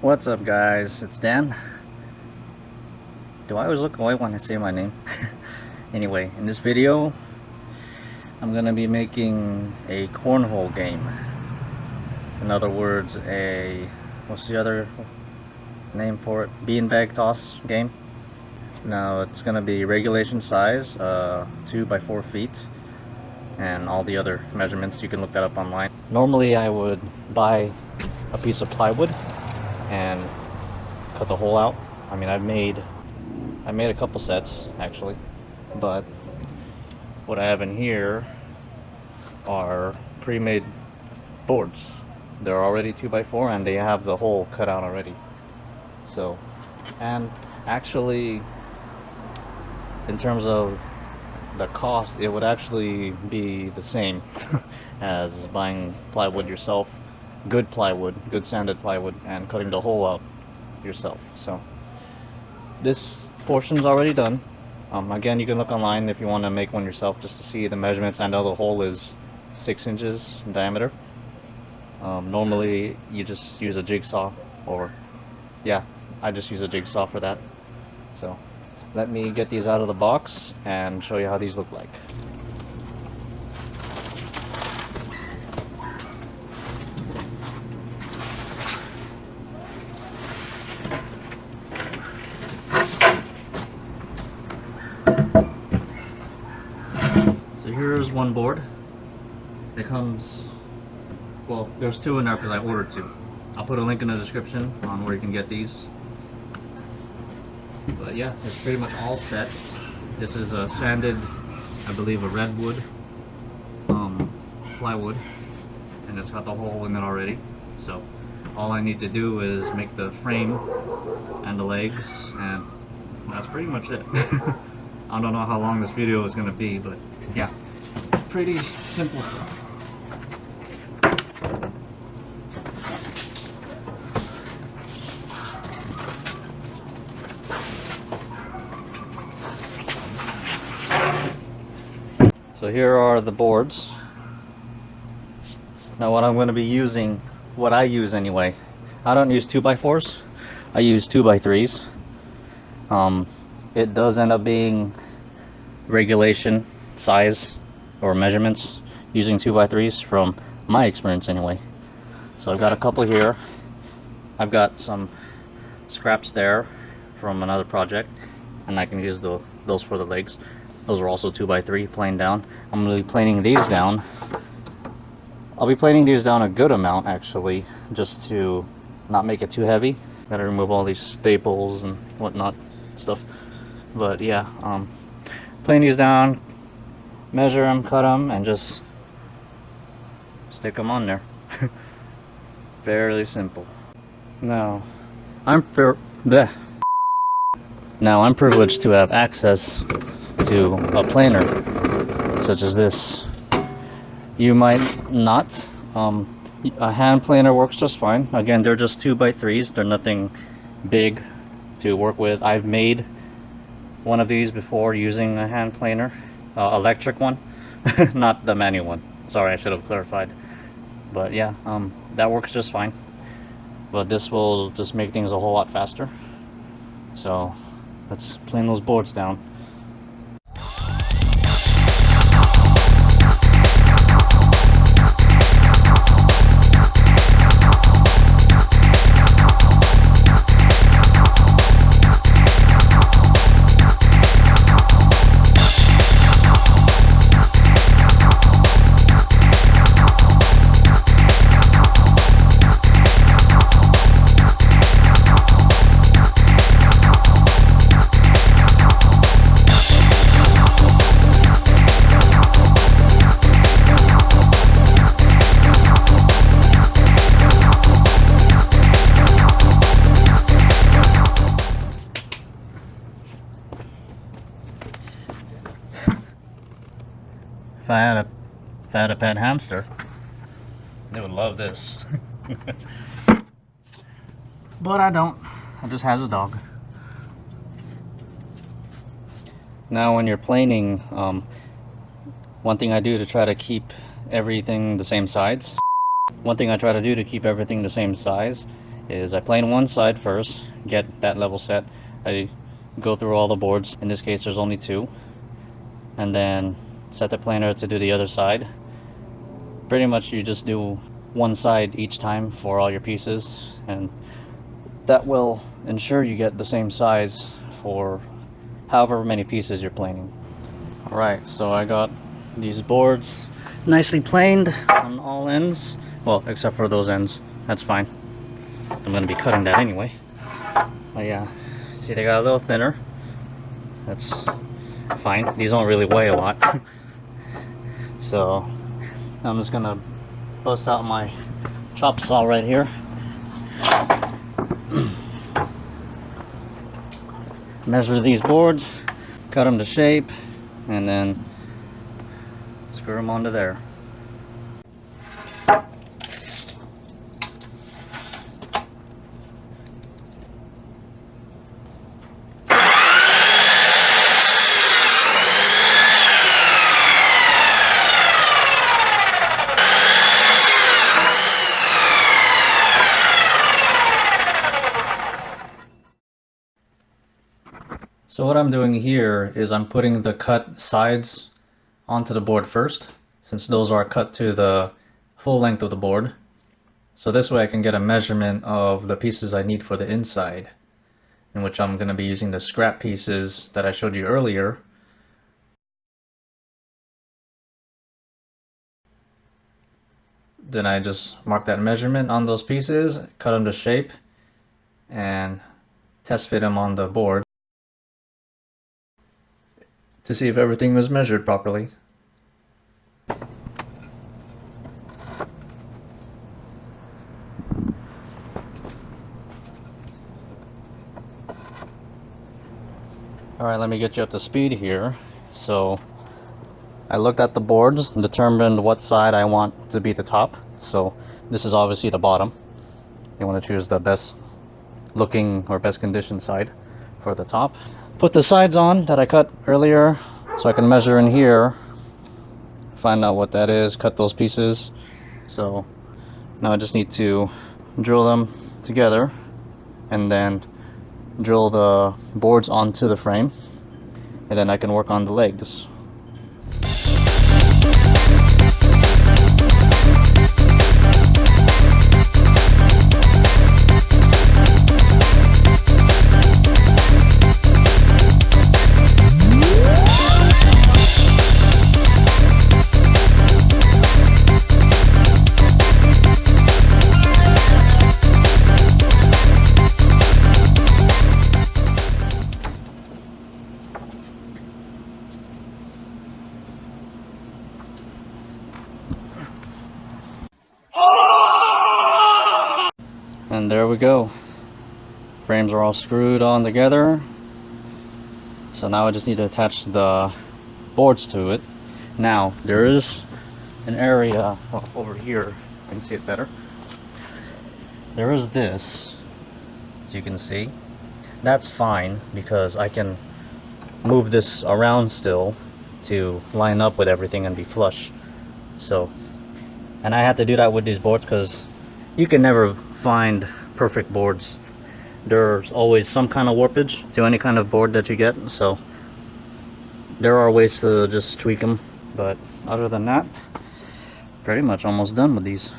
What's up, guys? It's Dan. Do I always look away when I say my name? Anyway, in this video I'm gonna be making a cornhole game. In other words, what's the other name for it? Beanbag toss game. Now it's gonna be regulation size, 2 by 4 feet, and all the other measurements. You can look that up online. Normally I would buy a piece of plywood and cut the hole out. I mean, I made a couple sets actually, but what I have in here are pre-made boards. They're already 2 by 4 and they have the hole cut out already. So, and actually in terms of the cost, it would actually be the same as buying plywood yourself, good plywood, good sanded plywood, and cutting the hole out yourself. So this portion's already done. Again, you can look online if you want to make one yourself just to see the measurements. I know the hole is 6 inches in diameter. Normally you just use a jigsaw, or yeah, I just use a jigsaw for that. So let me get these out of the box and show you how these look like. So here's one board. It comes, well, there's 2 in there because I ordered 2. I'll put a link in the description on where you can get these. But yeah, it's pretty much all set. This is a sanded, I believe a redwood plywood, and it's got the hole in it already. So all I need to do is make the frame and the legs, and that's pretty much it. I don't know how long this video is going to be, but yeah, pretty simple stuff. So here are the boards. Now what I'm going to be using, what I use anyway, I don't use 2 by 4s, I use 2 by 3s. It does end up being regulation size or measurements using 2 by 3s from my experience anyway. So I've got a couple here. I've got some scraps there from another project, and I can use those for the legs. Those are also 2 by 3 planed down. I'm going to be planing these down. I'll be planing these down a good amount actually, just to not make it too heavy. Gotta remove all these staples and whatnot stuff. But yeah, plane these down, measure them, cut them, and just stick them on there. Fairly simple. Now I'm privileged to have access to a planer such as this. You might not. A hand planer works just fine. Again, they're just 2 by 3s. They're nothing big to work with. I've made one of these before using a hand planer, electric one, not the manual one. Sorry, I should have clarified. But yeah, that works just fine. But this will just make things a whole lot faster. So let's plane those boards down. If I had a pet hamster, they would love this. But I don't. I just has a dog. Now when you're planing, one thing I do to try to keep everything the same size, is I plane one side first, get that level set. I go through all the boards. In this case, there's only 2. And then set the planer to do the other side. Pretty much you just do one side each time for all your pieces, and that will ensure you get the same size for however many pieces you're planing. Alright, so I got these boards nicely planed on all ends. Well, except for those ends. That's fine. I'm going to be cutting that anyway. But yeah, see, they got a little thinner. That's fine. These don't really weigh a lot. So I'm just going to bust out my chop saw right here. Measure these boards, cut them to shape, and then screw them onto there. So what I'm doing here is I'm putting the cut sides onto the board first, since those are cut to the full length of the board. So this way I can get a measurement of the pieces I need for the inside, in which I'm going to be using the scrap pieces that I showed you earlier. Then I just mark that measurement on those pieces, cut them to shape, and test fit them on the board to see if everything was measured properly. Alright, let me get you up to speed here. So I looked at the boards, determined what side I want to be the top. So this is obviously the bottom. You want to choose the best looking or best condition side for the top. Put the sides on that I cut earlier so I can measure in here, find out what that is, cut those pieces. So now I just need to drill them together and then drill the boards onto the frame, and then I can work on the legs. And there we go. Frames are all screwed on together. So now I just need to attach the boards to it. Now there is an area over here. You can see it better. There is this, as you can see. That's fine because I can move this around still to line up with everything and be flush. So, and I had to do that with these boards because you can never find perfect boards. There's always some kind of warpage to any kind of board that you get, so there are ways to just tweak them, but other than that, pretty much almost done with these.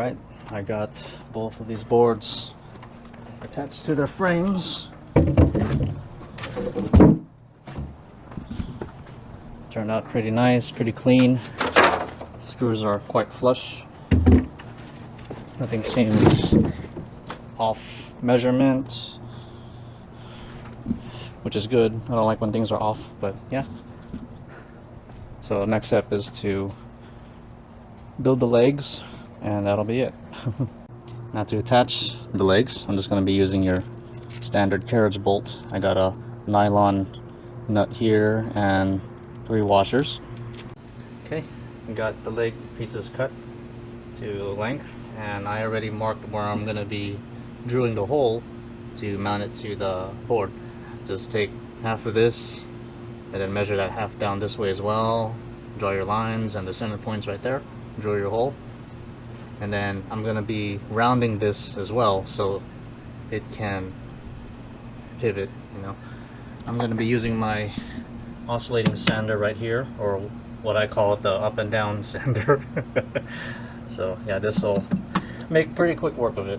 Alright, I got both of these boards attached to their frames. Turned out pretty nice, pretty clean. Screws are quite flush. Nothing seems off measurement, which is good. I don't like when things are off, but yeah. So next step is to build the legs, and that'll be it. Now to attach the legs, I'm just going to be using your standard carriage bolt. I got a nylon nut here and 3 washers. Okay, we got the leg pieces cut to length, and I already marked where I'm going to be drilling the hole to mount it to the board. Just take half of this and then measure that half down this way as well. Draw your lines and the center points right there. Drill your hole. And then I'm going to be rounding this as well so it can pivot, you know. I'm going to be using my oscillating sander right here, or what I call it, the up and down sander. So yeah, this will make pretty quick work of it.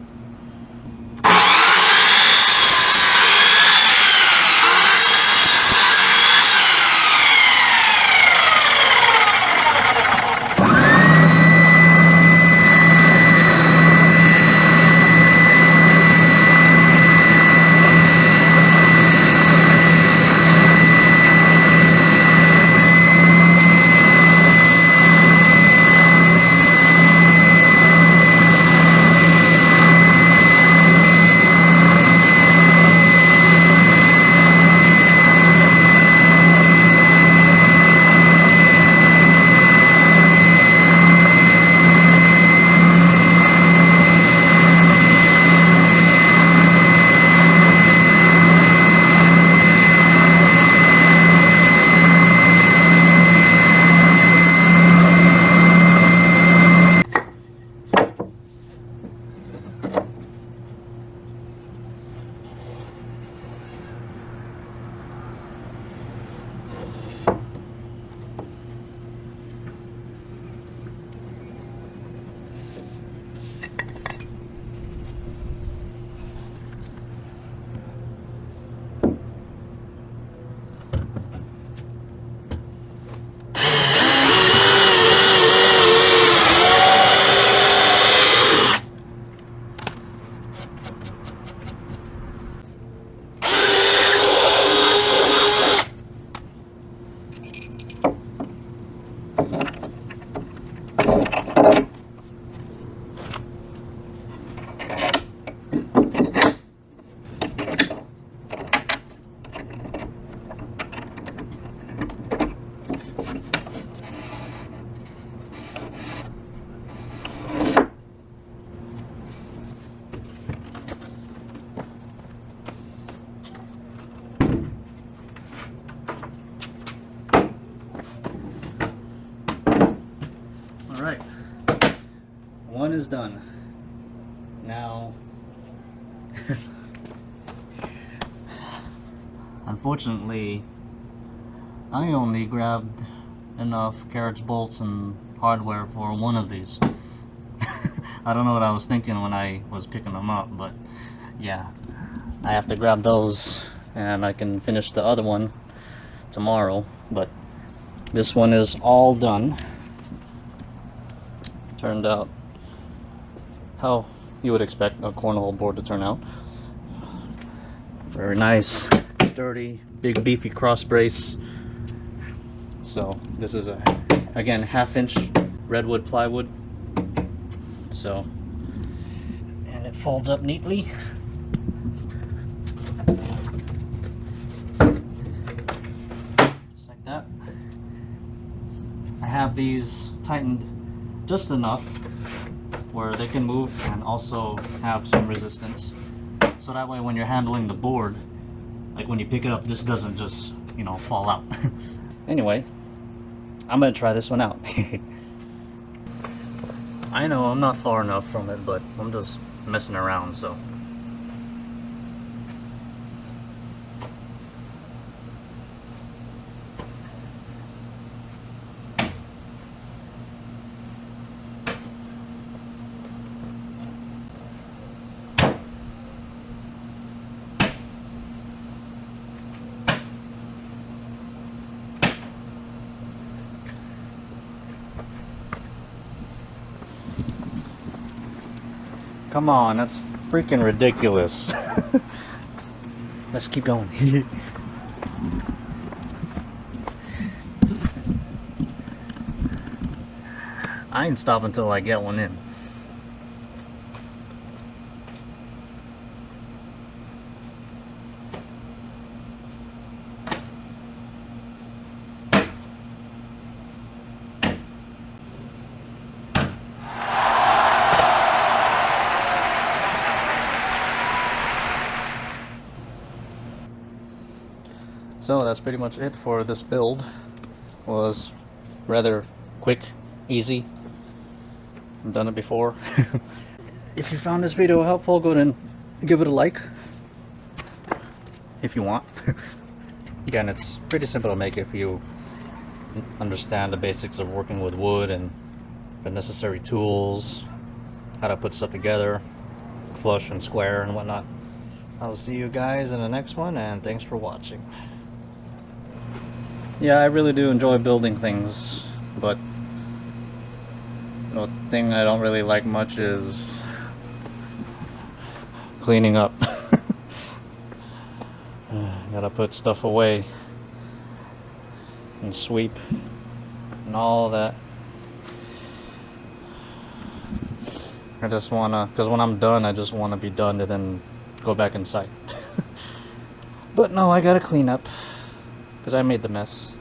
Alright, one is done. Now, unfortunately, I only grabbed enough carriage bolts and hardware for one of these. I don't know what I was thinking when I was picking them up, but yeah, I have to grab those and I can finish the other one tomorrow. But this one is all done. Turned out how you would expect a cornhole board to turn out. Very nice, sturdy, big beefy cross brace. So this is again 1/2 inch redwood plywood. So, and it folds up neatly. Just like that. I have these tightened just enough where they can move and also have some resistance, so that way when you're handling the board, like when you pick it up, this doesn't just, you know, fall out. Anyway, I'm gonna try this one out. I know I'm not far enough from it, but I'm just messing around, so. Come on, that's freaking ridiculous. Let's keep going. I ain't stopping until I get one in. So that's pretty much it for this build. It was rather quick, easy. I've done it before. If you found this video helpful, go ahead and give it a like if you want. Again, it's pretty simple to make if you understand the basics of working with wood and the necessary tools, how to put stuff together, flush and square and whatnot. I'll see you guys in the next one, and thanks for watching. Yeah, I really do enjoy building things, but the thing I don't really like much is cleaning up. Gotta put stuff away and sweep and all that. I just wanna, because when I'm done, I just want to be done and then go back inside. But no, I gotta clean up because I made the mess.